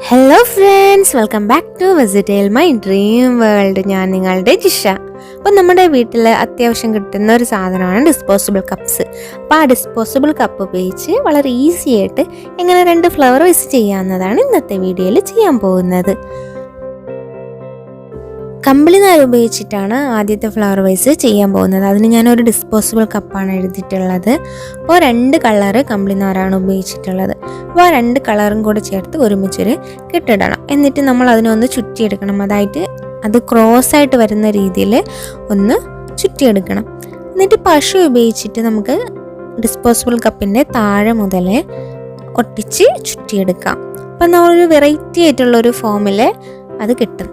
Hello friends, welcome back to visit my dream world. ഞാൻ നിങ്ങളുടെ ജിഷ. അപ്പോൾ നമ്മുടെ വീട്ടിൽ അത്യാവശ്യം കിട്ടുന്ന ഒരു സാധനമാണ് ഡിസ്പോസിബിൾ കപ്സ്. അപ്പോൾ ആ ഡിസ്പോസിബിൾ കപ്പ് ഉപയോഗിച്ച് വളരെ ഈസി ആയിട്ട് എങ്ങനെ 2 ഫ്ലവർ വേസ് ചെയ്യാവുന്നതാണ് ഇന്നത്തെ വീഡിയോയിൽ ചെയ്യാൻ പോകുന്നത്. കമ്പിളി നാര് ഉപയോഗിച്ചിട്ടാണ് ആദ്യത്തെ ഫ്ലവർ വേസ് ചെയ്യാൻ പോകുന്നത്. അതിന് ഞാനൊരു ഡിസ്പോസിബിൾ കപ്പാണ് എടുത്തിട്ടുള്ളത്. അപ്പോൾ 2 കളറ് കമ്പിളി നാരാണ് ഉപയോഗിച്ചിട്ടുള്ളത്. അപ്പോൾ ആ 2 കളറും കൂടെ ചേർത്ത് ഒരുമിച്ചൊരു കെട്ടിടണം. എന്നിട്ട് നമ്മൾ അതിനൊന്ന് ചുറ്റിയെടുക്കണം. അതായിട്ട് അത് ക്രോസ് ആയിട്ട് വരുന്ന രീതിയിൽ ഒന്ന് ചുറ്റിയെടുക്കണം. എന്നിട്ട് പശ ഉപയോഗിച്ചിട്ട് നമുക്ക് ഡിസ്പോസിബിൾ കപ്പിൻ്റെ താഴെ മുതലേ ഒട്ടിച്ച് ചുറ്റിയെടുക്കാം. അപ്പം നമ്മളൊരു വെറൈറ്റി ആയിട്ടുള്ളൊരു ഫോമിൽ അത് കിട്ടും.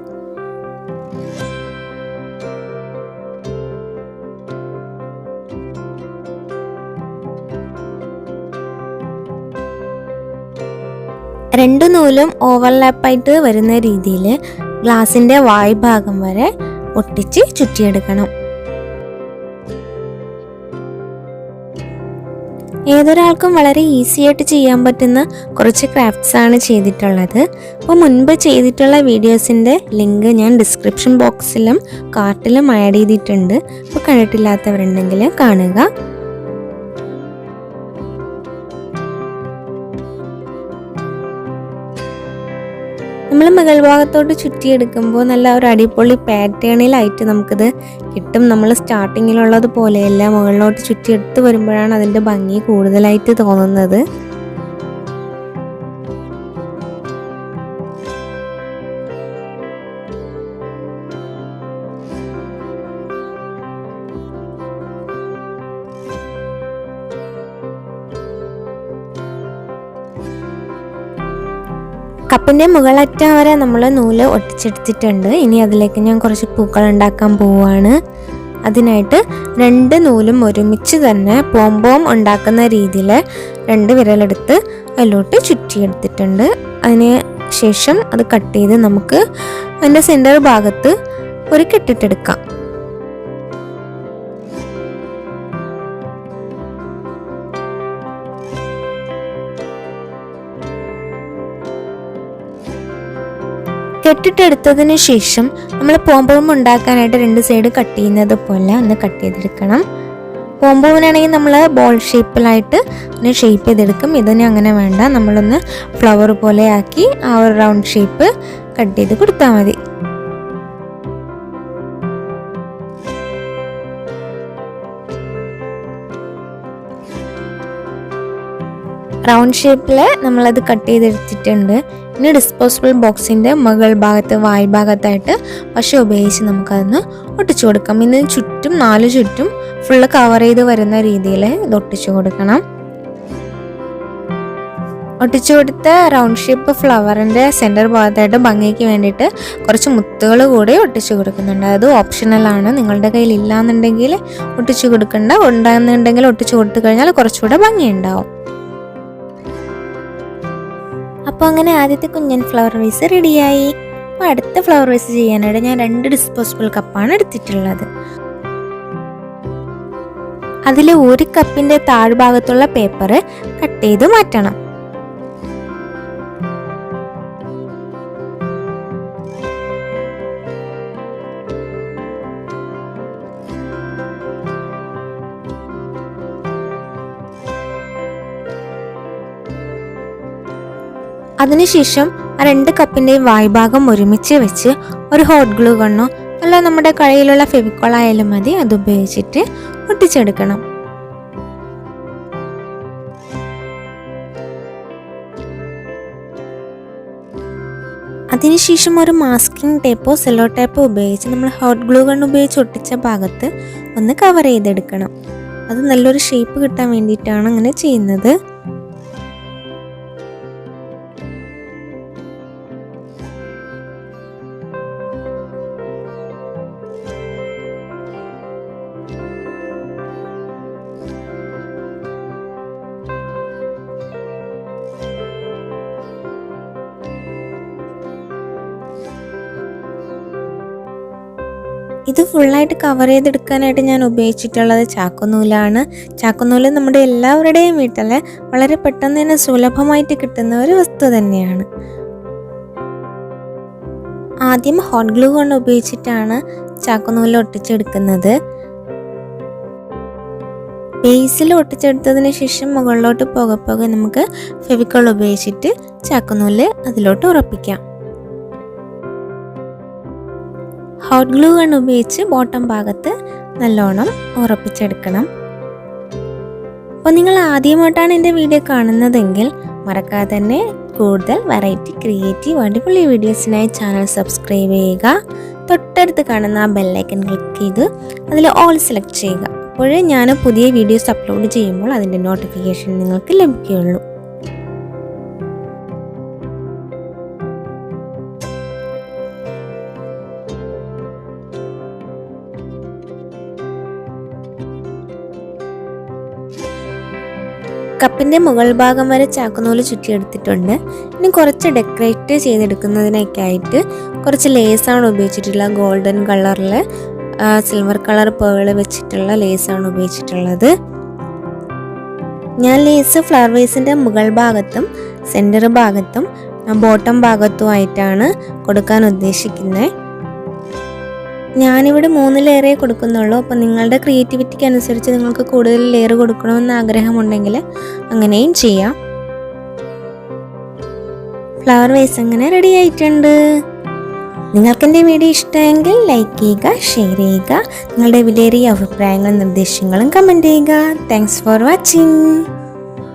രണ്ട് നൂലും ഓവർലാപ്പായിട്ട് വരുന്ന രീതിയിൽ ഗ്ലാസിൻ്റെ വായ്ഭാഗം വരെ ഒട്ടിച്ച് ചുറ്റിയെടുക്കണം. ഏതൊരാൾക്കും വളരെ ഈസി ആയിട്ട് ചെയ്യാൻ പറ്റുന്ന കുറച്ച് ക്രാഫ്റ്റ്സ് ആണ് ചെയ്തിട്ടുള്ളത്. അപ്പോൾ മുൻപ് ചെയ്തിട്ടുള്ള വീഡിയോസിൻ്റെ ലിങ്ക് ഞാൻ ഡിസ്ക്രിപ്ഷൻ ബോക്സിലും കാർട്ടിലും ആഡ് ചെയ്തിട്ടുണ്ട്. അപ്പോൾ കണ്ടിട്ടില്ലാത്തവരുണ്ടെങ്കിൽ കാണുക. നമ്മൾ മുകൾ ഭാഗത്തോട്ട് ചുറ്റിയെടുക്കുമ്പോൾ നല്ല ഒരു അടിപൊളി പാറ്റേണിലായിട്ട് നമുക്കിത് കിട്ടും. നമ്മൾ സ്റ്റാർട്ടിങ്ങിലുള്ളത് പോലെയല്ല, മുകളിലോട്ട് ചുറ്റിയെടുത്ത് വരുമ്പോഴാണ് അതിൻ്റെ ഭംഗി കൂടുതലായിട്ട് തോന്നുന്നത്. കപ്പിൻ്റെ മുകളറ്റം വരെ നമ്മൾ നൂല് ഒട്ടിച്ചെടുത്തിട്ടുണ്ട്. ഇനി അതിലേക്ക് ഞാൻ കുറച്ച് പൂക്കൾ ഉണ്ടാക്കാൻ പോവുകയാണ്. അതിനായിട്ട് 2 നൂലും ഒരുമിച്ച് തന്നെ പോംപോം ഉണ്ടാക്കുന്ന രീതിയിൽ 2 വിരലെടുത്ത് അതിലോട്ട് ചുറ്റിയെടുത്തിട്ടുണ്ട്. അതിന് ശേഷം അത് കട്ട് ചെയ്ത് നമുക്ക് അതിൻ്റെ സെൻറ്റർ ഭാഗത്ത് ഒരു കെട്ടിട്ടെടുക്കാം. കെട്ടിട്ടെടുത്തതിന് ശേഷം നമ്മൾ പോംപോം ഉണ്ടാക്കാനായിട്ട് 2 സൈഡ് കട്ട് ചെയ്യുന്നത് പോലെ ഒന്ന് കട്ട് ചെയ്തെടുക്കണം. പോംപോമിനാണെങ്കിൽ നമ്മൾ ബോൾ ഷേപ്പിലായിട്ട് ഒന്ന് ഷേപ്പ് ചെയ്തെടുക്കും. ഇതിന് അങ്ങനെ വേണ്ട, നമ്മളൊന്ന് ഫ്ലവർ പോലെ ആക്കി ആ ഒരു റൗണ്ട് ഷേപ്പ് കട്ട് ചെയ്ത് കൊടുത്താൽ മതി. റൗണ്ട് ഷേപ്പിൽ നമ്മളത് കട്ട് ചെയ്തെടുത്തിട്ടുണ്ട്. ഇനി ഡിസ്പോസിബിൾ ബോക്സിൻ്റെ മുകൾ ഭാഗത്ത് വായ്ഭാഗത്തായിട്ട് പശ ഉപയോഗിച്ച് നമുക്കതൊന്ന് ഒട്ടിച്ചു കൊടുക്കാം. ഇതിന് ചുറ്റും 4 ചുറ്റും ഫുള്ള് കവർ ചെയ്ത് വരുന്ന രീതിയിൽ ഇത് ഒട്ടിച്ചു കൊടുക്കണം. ഒട്ടിച്ചു കൊടുത്ത റൗണ്ട് ഷേപ്പ് ഫ്ലവറിൻ്റെ സെൻറ്റർ ഭാഗത്തായിട്ട് ഭംഗിക്ക് വേണ്ടിയിട്ട് കുറച്ച് മുത്തുകൾ കൂടി ഒട്ടിച്ചു കൊടുക്കുന്നുണ്ട്. അത് ഓപ്ഷണലാണ്. നിങ്ങളുടെ കയ്യിൽ ഇല്ലാന്നുണ്ടെങ്കിൽ ഒട്ടിച്ചു കൊടുക്കണ്ട, ഉണ്ടാകുന്നുണ്ടെങ്കിൽ ഒട്ടിച്ചു കൊടുത്തു കഴിഞ്ഞാൽ കുറച്ചുകൂടെ ഭംഗിയുണ്ടാവും. അപ്പോൾ അങ്ങനെ ആദ്യത്തെ കുഞ്ഞൻ ഫ്ലവർ വേസ് റെഡിയായി. അപ്പോൾ അടുത്ത ഫ്ലവർ വേസ് ചെയ്യാനായിട്ട് ഞാൻ 2 ഡിസ്പോസിബിൾ കപ്പാണ് എടുത്തിട്ടുള്ളത്. അതിൽ 1 കപ്പിൻ്റെ താഴ്ഭാഗത്തുള്ള പേപ്പർ കട്ട് ചെയ്ത് മാറ്റണം. അതിനുശേഷം ആ 2 കപ്പിൻ്റെയും വായ്ഭാഗം ഒരുമിച്ച് വെച്ച് ഒരു ഹോട്ട് ഗ്ലൂ ഗണ്ണോ അല്ല നമ്മുടെ കയ്യിലുള്ള ഫെവിക്കോൾ ആയാലും മതി, അത് ഉപയോഗിച്ചിട്ട് ഒട്ടിച്ചെടുക്കണം. അതിനുശേഷം ഒരു മാസ്കിംഗ് ടേപ്പോ സെല്ലോ ടേപ്പോ ഉപയോഗിച്ച് നമ്മൾ ഹോട്ട് ഗ്ലൂ ഗൺ ഉപയോഗിച്ച് ഒട്ടിച്ച ഭാഗത്ത് ഒന്ന് കവർ ചെയ്തെടുക്കണം. അത് നല്ലൊരു ഷേപ്പ് കിട്ടാൻ വേണ്ടിയിട്ടാണ് അങ്ങനെ ചെയ്യുന്നത്. ഇത് ഫുള്ളായിട്ട് കവർ ചെയ്തെടുക്കാനായിട്ട് ഞാൻ ഉപയോഗിച്ചിട്ടുള്ളത് ചാക്കുനൂലാണ്. ചാക്കുനൂല് നമ്മുടെ എല്ലാവരുടെയും വീട്ടിൽ വളരെ പെട്ടെന്ന് തന്നെ സുലഭമായിട്ട് കിട്ടുന്ന ഒരു വസ്തു തന്നെയാണ്. ആദ്യം ഹോട്ട് ഗ്ലൂ ഗൺ ഉപയോഗിച്ചിട്ടാണ് ചാക്കുനൂല് ഒട്ടിച്ചെടുക്കുന്നത്. ബേസിൽ ഒട്ടിച്ചെടുത്തതിന് ശേഷം മുകളിലോട്ട് പോകെ നമുക്ക് ഫെവിക്കോൾ ഉപയോഗിച്ചിട്ട് ചാക്കുനൂല് അതിലോട്ട് ഉറപ്പിക്കാം. ഹോട്ട് ഗ്ലൂ ഗൺ ഉപയോഗിച്ച് ബോട്ടം ഭാഗത്ത് നല്ലോണം ഉറപ്പിച്ചെടുക്കണം. അപ്പോൾ നിങ്ങൾ ആദ്യമായിട്ടാണ് എൻ്റെ വീഡിയോ കാണുന്നതെങ്കിൽ മറക്കാതെ തന്നെ കൂടുതൽ വെറൈറ്റി ക്രിയേറ്റീവ് അടിപൊളി വീഡിയോസിനായി ചാനൽ സബ്സ്ക്രൈബ് ചെയ്യുക. തൊട്ടടുത്ത് കാണുന്ന ആ ബെല്ലൈക്കൺ ക്ലിക്ക് ചെയ്ത് അതിൽ ഓൾ സെലക്ട് ചെയ്യുക. അപ്പോഴേ ഞാൻ പുതിയ വീഡിയോസ് അപ്ലോഡ് ചെയ്യുമ്പോൾ അതിൻ്റെ നോട്ടിഫിക്കേഷൻ നിങ്ങൾക്ക് ലഭിക്കുകയുള്ളൂ. കപ്പിൻ്റെ മുകൾ ഭാഗം വരെ ചാക്കുനൂല് ചുറ്റിയെടുത്തിട്ടുണ്ട്. ഇനി കുറച്ച് ഡെക്കറേറ്റ് ചെയ്തെടുക്കുന്നതിനൊക്കെ ആയിട്ട് കുറച്ച് ലേസാണ് ഉപയോഗിച്ചിട്ടുള്ളത്. ഗോൾഡൻ കളറിൽ സിൽവർ കളർ പേള് വെച്ചിട്ടുള്ള ലേസാണ് ഉപയോഗിച്ചിട്ടുള്ളത്. ഞാൻ ലേസ് ഫ്ലവർ വേസിൻ്റെ മുകൾ ഭാഗത്തും സെൻറ്റർ ഭാഗത്തും ബോട്ടം ഭാഗത്തുമായിട്ടാണ് കൊടുക്കാൻ ഉദ്ദേശിക്കുന്നത്. ഞാനിവിടെ 3 ലെയറേ കൊടുക്കുന്നുള്ളൂ. അപ്പോൾ നിങ്ങളുടെ ക്രിയേറ്റിവിറ്റിക്ക് അനുസരിച്ച് നിങ്ങൾക്ക് കൂടുതൽ ലെയർ കൊടുക്കണമെന്ന് ആഗ്രഹമുണ്ടെങ്കിൽ അങ്ങനെയും ചെയ്യാം. ഫ്ലവർ വേസ് അങ്ങനെ റെഡി ആയിട്ടുണ്ട്. നിങ്ങൾക്ക് എൻ്റെ വീഡിയോ ഇഷ്ടമെങ്കിൽ ലൈക്ക് ചെയ്യുക, ഷെയർ ചെയ്യുക. നിങ്ങളുടെ വിലയേറിയ അഭിപ്രായങ്ങളും നിർദ്ദേശങ്ങളും കമൻറ്റ് ചെയ്യുക. Thanks for watching.